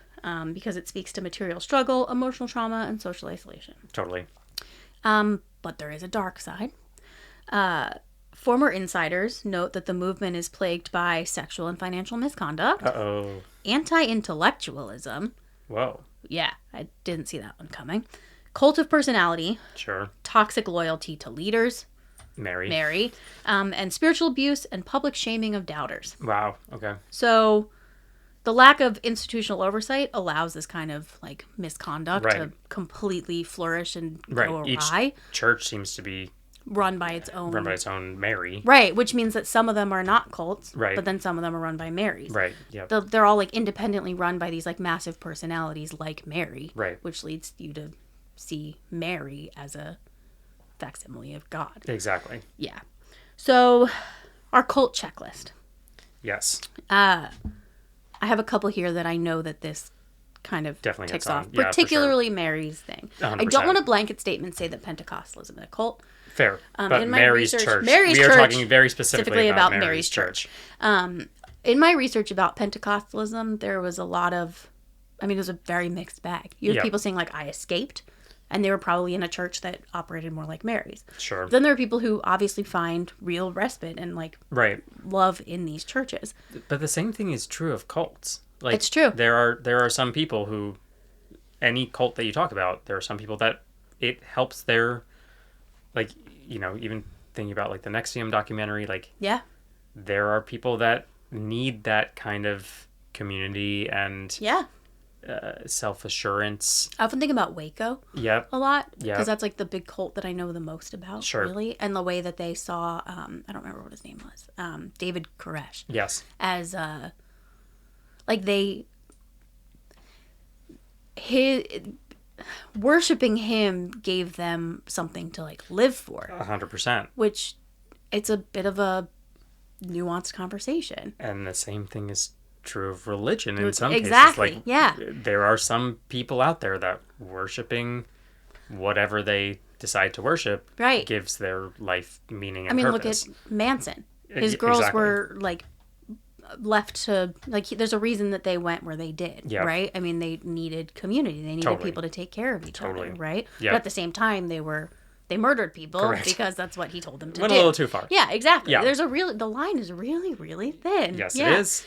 because it speaks to material struggle, emotional trauma, and social isolation. Totally. But there is a dark side. Former insiders note that the movement is plagued by sexual and financial misconduct. Uh-oh. Anti-intellectualism. Whoa. Yeah, I didn't see that one coming. Cult of personality. Sure. Toxic loyalty to leaders. Mary. And spiritual abuse and public shaming of doubters. Wow. Okay. So the lack of institutional oversight allows this kind of like misconduct to completely flourish and go awry. Each church seems to be run by its own Mary. Right, which means that some of them are not cults, right, but then some of them are run by Marys. Right, yeah. They're all like independently run by these like massive personalities like Mary. Right. Which leads you to see Mary as a facsimile of God. Exactly. Yeah. So our cult checklist. Yes. I have a couple here that I know that this kind of definitely ticks gets off. Yeah, particularly for sure. Mary's thing. 100%. I don't want a blanket statement say that Pentecostalism is a cult. Fair. But in my Mary's research, church. Mary's we are church, talking very specifically about Mary's church. In my research about Pentecostalism, there was a lot of, it was a very mixed bag. You have people saying like, I escaped, and they were probably in a church that operated more like Mary's. Sure. Then there are people who obviously find real respite and like love in these churches. But the same thing is true of cults. Like, it's true. There are some people who, any cult that you talk about, there are some people that it helps their, like, even thinking about like the NXIVM documentary, like, there are people that need that kind of community and self-assurance. I often think about Waco a lot because that's like the big cult that I know the most about, really, and the way that they saw, I don't remember what his name was, David Koresh. Yes. As, worshipping him gave them something to like live for. 100%. Which it's a bit of a nuanced conversation. And the same thing is true of religion in some exactly. cases. Like, there are some people out there that worshiping whatever they decide to worship Right. gives their life meaning and I mean, purpose. look at Manson. His girls were like left to like. There's a reason that they went where they did, Yep. right? I mean, they needed community. They needed Totally. people to take care of each Totally. other, right? Yep. But at the same time, they murdered people Correct. because that's what he told them to Went do. a little too far. Yeah, exactly. Yeah. The line is really, really thin. Yes, yeah. it is.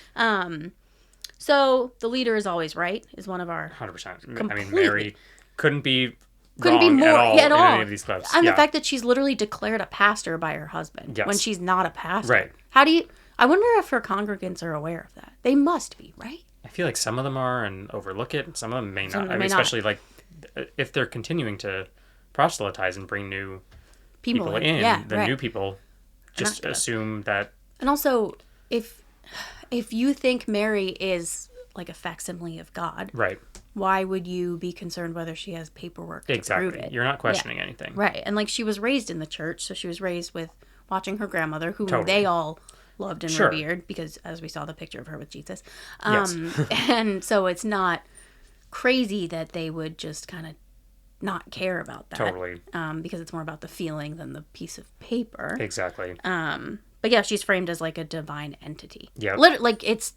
So the leader is always right is one of our 100%. I completely. mean, Mary couldn't be more at all at in all. any of these clips. And yeah. the fact that she's literally declared a pastor by her husband Yes. when she's not a pastor. Right. How do you? I wonder if her congregants are aware of that. They must be, right? I feel like some of them are and overlook it. Some of them may Some not. of them I mean, may not. especially like if they're continuing to proselytize and bring new people in, yeah, the right. new people just assume that. And also, if you think Mary is like a facsimile of God, Right. why would you be concerned whether she has paperwork to Exactly. prove it? You're not questioning anything. Right. And like she was raised in the church, so she was raised with watching her grandmother, who Totally. they all loved and Sure. revered because as we saw the picture of her with Jesus. Yes. And so it's not crazy that they would just kind of not care about that. Totally. Because it's more about the feeling than the piece of paper. Exactly. But yeah, she's framed as like a divine entity. Yep. Like it's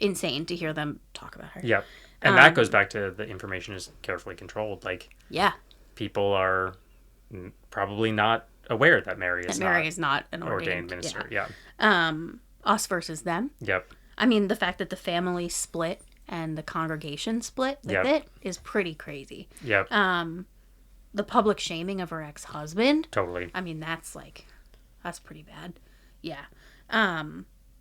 insane to hear them talk about her. Yep. And that goes back to the information is carefully controlled. Like, yeah, people are probably not aware that Mary is not an ordained minister. Yeah. Yeah. Us versus them. Yep. I mean, the fact that the family split and the congregation split with Yep. it is pretty crazy. Yep. The public shaming of her ex-husband. Totally. I mean, that's pretty bad. Yeah.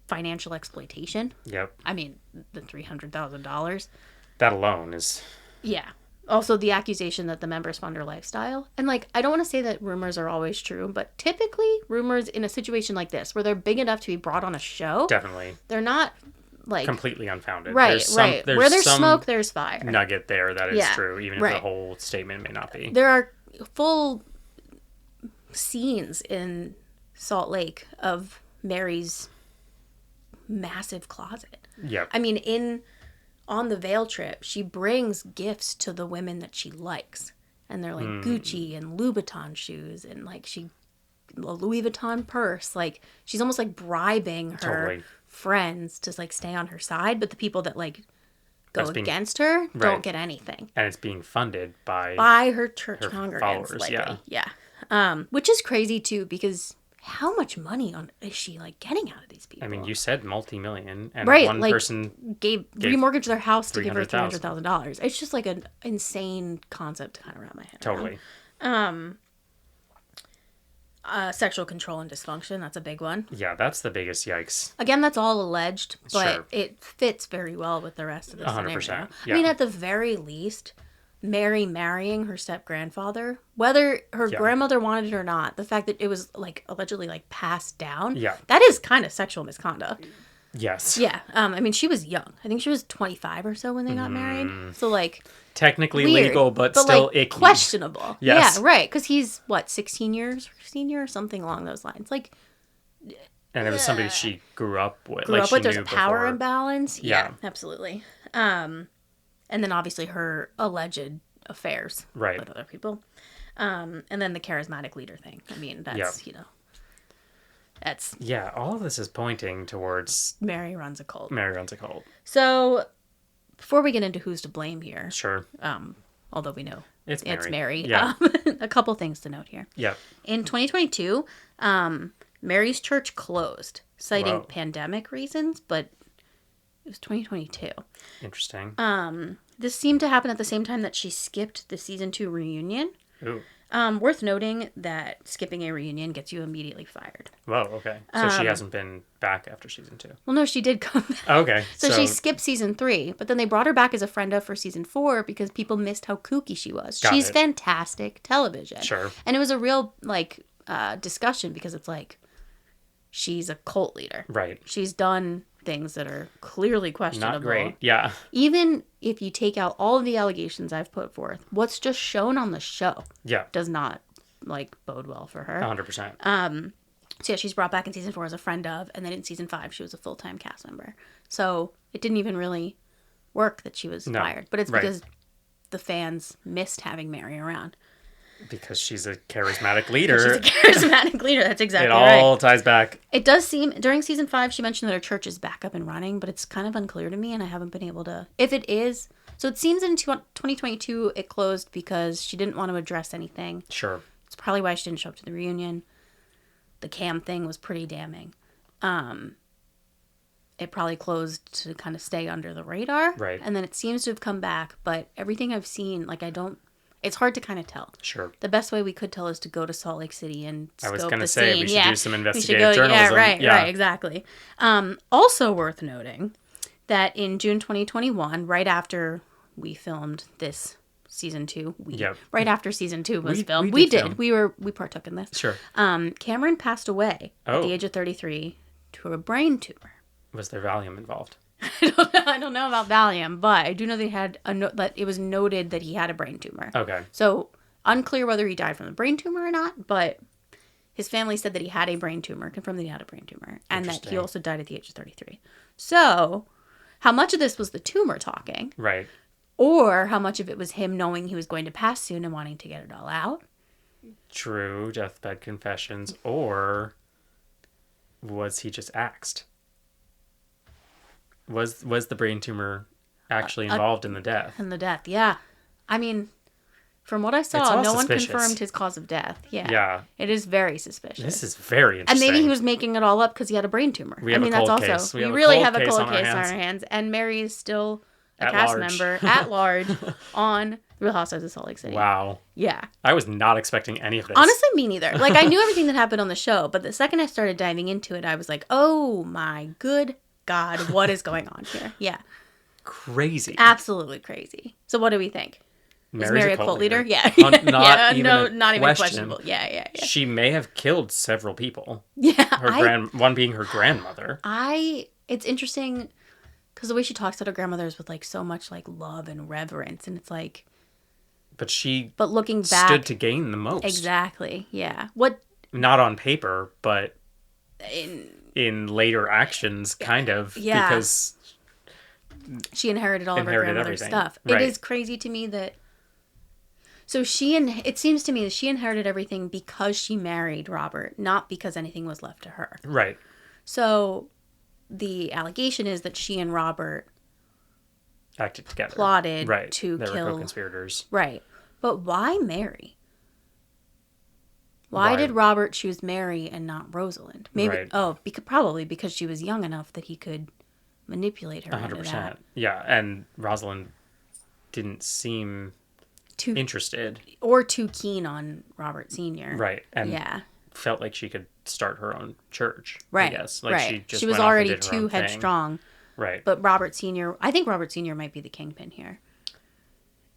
Financial exploitation. Yep. I mean, the $300,000. That alone is. Yeah. Also, the accusation that the members fund her lifestyle. And, like, I don't want to say that rumors are always true, but typically rumors in a situation like this, where they're big enough to be brought on a show, Definitely. they're not, like... completely unfounded. Right, There's right. There's Where there's some smoke, there's fire. Nugget there that is Yeah, true, even right. if the whole statement may not be. There are full scenes in Salt Lake of Mary's massive closet. Yep. I mean, on the Veil trip, she brings gifts to the women that she likes. And they're like Gucci and Louboutin shoes and like a Louis Vuitton purse. Like she's almost like bribing her Totally. friends to like stay on her side. But the people that like go That's being- against her Right. don't get anything. And it's being funded by Her church her congregants. followers, Likely. Yeah. Which is crazy too, because how much money is she like getting out of these people? I mean, you said multi-million, and right, one like, person gave remortgaged their house to give her $300,000. $300,000. It's just like an insane concept to kind of wrap my head Totally. around. Sexual control and dysfunction, that's a big one. Yeah, that's the biggest yikes. Again, that's all alleged, but Sure. it fits very well with the rest of the 100%, scenario. yeah. I mean, at the very least, Mary marrying her step-grandfather, whether her Yeah. grandmother wanted it or not, the fact that it was like allegedly like passed down, Yeah. that is kind of sexual misconduct. Yes. Yeah. I mean, she was young. I think she was 25 or so when they got married. So like Technically weird, legal, but still like, icky. questionable. Yes. Yeah, right. Because he's what, 16 years senior or something along those lines. Like And it was somebody she grew up with. grew like up she with. There's knew a power before. imbalance. Yeah. Absolutely. And then obviously her alleged affairs Right. with other people. And then the charismatic leader thing. I mean, that's that's Yeah, all of this is pointing towards Mary runs a cult. Mary runs a cult. So before we get into who's to blame here, Sure. although we know It's Mary. Mary. Yeah. A couple things to note here. Yeah. In 2022, Mary's church closed, citing Whoa. pandemic reasons, but it was 2022. Interesting. This seemed to happen at the same time that she skipped the season 2 reunion. Ooh. Worth noting that skipping a reunion gets you immediately fired. Whoa, okay. So she hasn't been back after season 2. Well, no, she did come back. Okay. So she skipped season 3, but then they brought her back as a friend of for season 4 because people missed how kooky she was. Got She's it. fantastic television. Sure. And it was a real discussion because it's like she's a cult leader. Right. She's done things that are clearly questionable. Not great. Yeah. Even if you take out all of the allegations I've put forth, what's just shown on the show Yeah. does not bode well for her. 100%. So yeah, she's brought back in season 4 as a friend of, and then in season 5 she was a full-time cast member. So it didn't even really work that she was fired. But it's right. because the fans missed having Mary around. Because she's a charismatic leader. She's a charismatic leader. That's exactly it right. It all ties back. It does seem, during season 5, she mentioned that her church is back up and running, but it's kind of unclear to me, and I haven't been able to... If it is... So it seems in 2022 it closed because she didn't want to address anything. Sure. It's probably why she didn't show up to the reunion. The Cam thing was pretty damning. It probably closed to kind of stay under the radar. Right. And then it seems to have come back, but everything I've seen, like, it's hard to kind of tell. Sure. The best way we could tell is to go to Salt Lake City and scope the scene. I was going to say, we should do some investigative journalism. Yeah, right, exactly. Also worth noting that in June 2021, right after we filmed this season 2, right after season 2 was filmed, we partook in this. Sure. Cameron passed away at the age of 33 to a brain tumor. Was there Valium involved? I don't know about Valium, but I do know that it was noted that he had a brain tumor. Okay. So unclear whether he died from the brain tumor or not, but his family said that he had a brain tumor, confirmed that he had a brain tumor, and that he also died at the age of 33. So how much of this was the tumor talking? Right. Or how much of it was him knowing he was going to pass soon and wanting to get it all out? True, deathbed confessions. Or was he just axed? Was the brain tumor actually involved in the death? In the death, yeah. I mean, from what I saw, no one confirmed his cause of death. Yeah. Yeah. It is very suspicious. This is very interesting. And maybe he was making it all up because he had a brain tumor. We really have a cold case on our hands. And Mary is still a cast member at large on Real Housewives of Salt Lake City. Wow. Yeah. I was not expecting any of this. Honestly, me neither. Like, I knew everything that happened on the show, but the second I started diving into it, I was like, oh my good God, what is going on here? Yeah. Crazy. Absolutely crazy. So what do we think? Is Mary a cult leader? Yeah. Not even questionable. Yeah. She may have killed several people. Yeah. One being her grandmother. It's interesting because the way she talks to her grandmother is with like so much like love and reverence, and it's like. But looking back, stood to gain the most. Exactly. Yeah. Not on paper, but in later actions, kind of. Yeah. Because she inherited all of her grandmother's stuff. Right. It is crazy to me that. So it seems to me that she inherited everything because she married Robert, not because anything was left to her. Right. So the allegation is that she and Robert acted together, plotted right. to they kill. Were co-conspirators. Right. But why Mary? Why did Robert choose Mary and not Rosalind? Maybe. Right. Probably because she was young enough that he could manipulate her. 100%. Into that. Yeah, and Rosalind didn't seem too interested or too keen on Robert Sr. Right. And felt like she could start her own church. Right. I guess. Like she was already too headstrong. Right. But Robert Sr. I think Robert Sr. might be the kingpin here.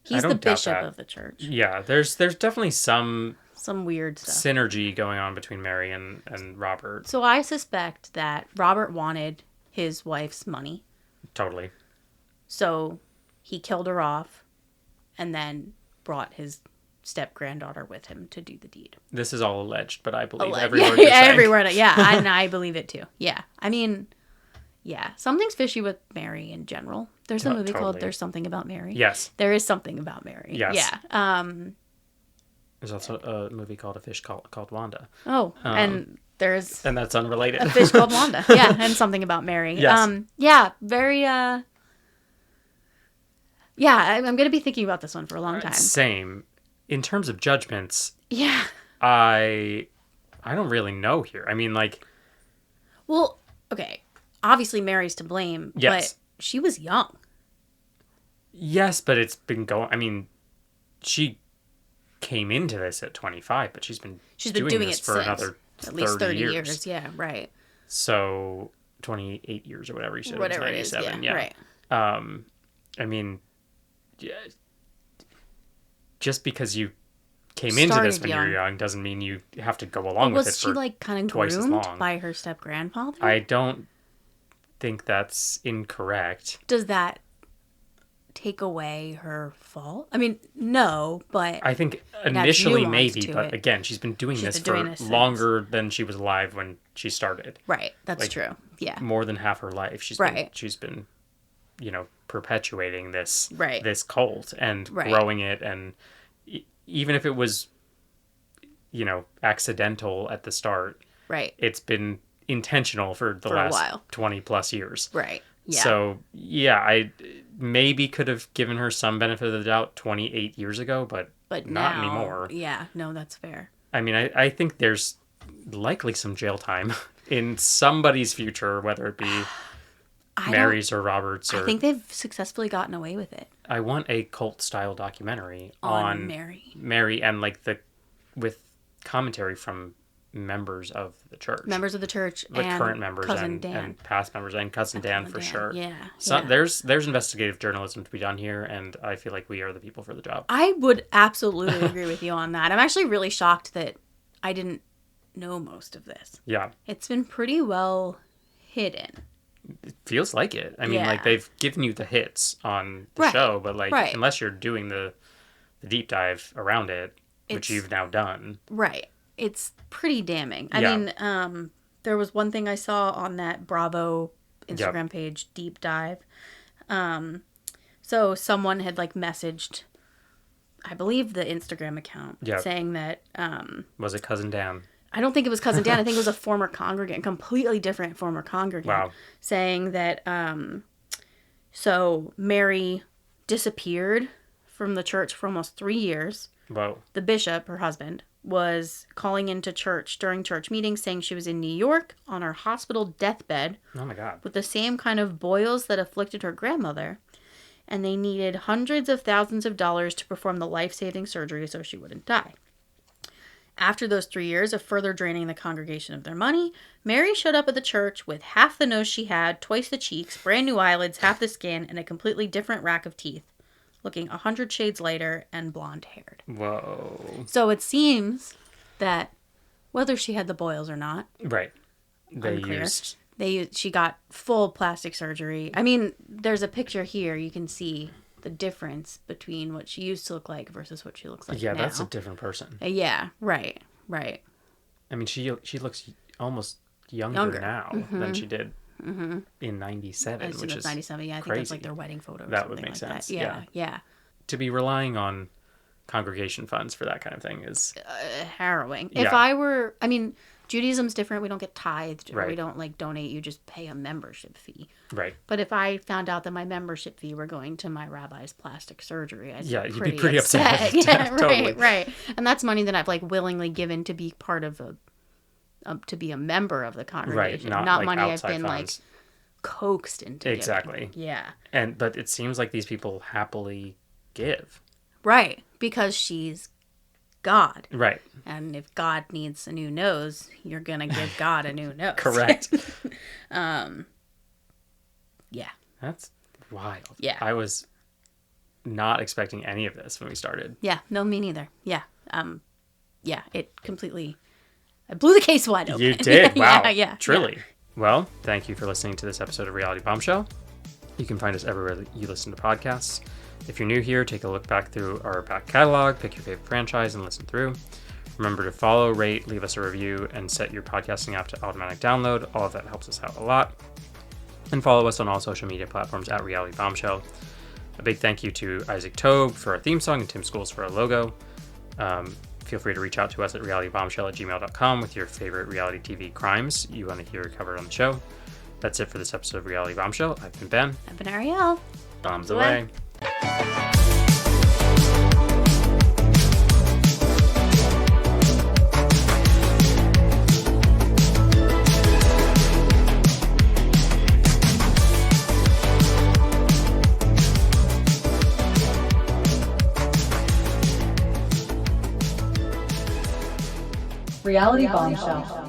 He's the bishop of the church. Yeah, there's definitely some weird stuff. Synergy going on between Mary and Robert. So I suspect that Robert wanted his wife's money. Totally. So he killed her off and then brought his step-granddaughter with him to do the deed. This is all alleged, but I believe every word you're saying. Every word. Yeah, and I believe it too. Yeah. I mean, yeah. Something's fishy with Mary in general. There's a movie called There's Something About Mary. Yes. There is something about Mary. Yes. Yeah. There's also a movie called A Fish Called Wanda. Oh, and there's... And that's unrelated. A Fish Called Wanda. Yeah, and something about Mary. Yes. Yeah, very... Yeah, I'm going to be thinking about this one for a long time. Same. In terms of judgments... Yeah. I don't really know here. I mean, like... Well, okay. Obviously, Mary's to blame, but she was young. Yes, but it's been going... I mean, she came into this at 25, but she's been doing this for another at least 30 years. Yeah, right. So 28 years or whatever you said. Whatever it is, yeah, right. I mean, just because you came into this when you're young doesn't mean you have to go along with it for was she like kind of groomed by her step grandfather? I don't think that's incorrect. Does that take away her fault? I mean, no, but I think initially maybe, but again, she's been doing this for longer than she was alive when she started. Right, that's true. Yeah, more than half her life. She's been, perpetuating this cult and growing it, and even if it was accidental at the start. Right. It's been intentional for the last 20 plus years. Right. Yeah. So, yeah, I maybe could have given her some benefit of the doubt 28 years ago, but not now, anymore. Yeah, no, that's fair. I mean, I think there's likely some jail time in somebody's future, whether it be Mary's or Robert's. I think they've successfully gotten away with it. I want a cult-style documentary on Mary and with commentary from members of the church. Members of the church and current members Cousin Dan. and past members and Cousin Dan for sure. Yeah. So there's investigative journalism to be done here, and I feel like we are the people for the job. I would absolutely agree with you on that. I'm actually really shocked that I didn't know most of this. Yeah. It's been pretty well hidden. It feels like it. I mean, they've given you the hits on the show, but unless you're doing the deep dive around it, which you've now done. Right. It's pretty damning. I mean, there was one thing I saw on that Bravo Instagram page, Deep Dive. So someone had messaged, I believe, the Instagram account saying that... was it Cousin Dan? I don't think it was Cousin Dan. I think it was a former congregant, completely different former congregant. Wow. Saying that, so Mary disappeared from the church for almost 3 years. Whoa. The bishop, her husband, was calling into church during church meetings saying she was in New York on her hospital deathbed. Oh my God. With the same kind of boils that afflicted her grandmother. And they needed hundreds of thousands of dollars to perform the life-saving surgery so she wouldn't die. After those 3 years of further draining the congregation of their money, Mary showed up at the church with half the nose she had, twice the cheeks, brand new eyelids, half the skin, and a completely different rack of teeth. Looking 100 shades lighter and blonde-haired. Whoa. So it seems that whether she had the boils or not... Right. Unclear. She got full plastic surgery. I mean, there's a picture here. You can see the difference between what she used to look like versus what she looks like now. Yeah, that's a different person. Yeah, right. I mean, she looks almost younger now than she did in 97, which is 97, yeah. I think crazy. that's like their wedding photo. That would make sense. That. Yeah. To be relying on congregation funds for that kind of thing is harrowing. Yeah. If I were, I mean, Judaism's different. We don't get tithed. Right. Or we don't donate. You just pay a membership fee. Right. But if I found out that my membership fee were going to my rabbi's plastic surgery, I'd be pretty upset. Yeah, Totally. right. And that's money that I've willingly given to be part of to be a member of the congregation. Right. Not money I've been funds. Coaxed into exactly. Giving. Yeah. But it seems like these people happily give. Right. Because she's God. Right. And if God needs a new nose, you're going to give God a new nose. Correct. Yeah. That's wild. Yeah. I was not expecting any of this when we started. Yeah. No, me neither. Yeah. Yeah. It completely... I blew the case wide open. You did? Wow. Yeah. Truly. Yeah. Well, thank you for listening to this episode of Reality Bombshell. You can find us everywhere you listen to podcasts. If you're new here, take a look back through our back catalog, pick your favorite franchise, and listen through. Remember to follow, rate, leave us a review, and set your podcasting app to automatic download. All of that helps us out a lot. And follow us on all social media platforms at Reality Bombshell. A big thank you to Isaac Tobe for our theme song and Tim Schools for our logo. Feel free to reach out to us at realitybombshell@gmail.com with your favorite reality TV crimes you want to hear covered on the show. That's it for this episode of Reality Bombshell. I've been Ben. I've been Ariel. Bombs away. Reality Bombshell.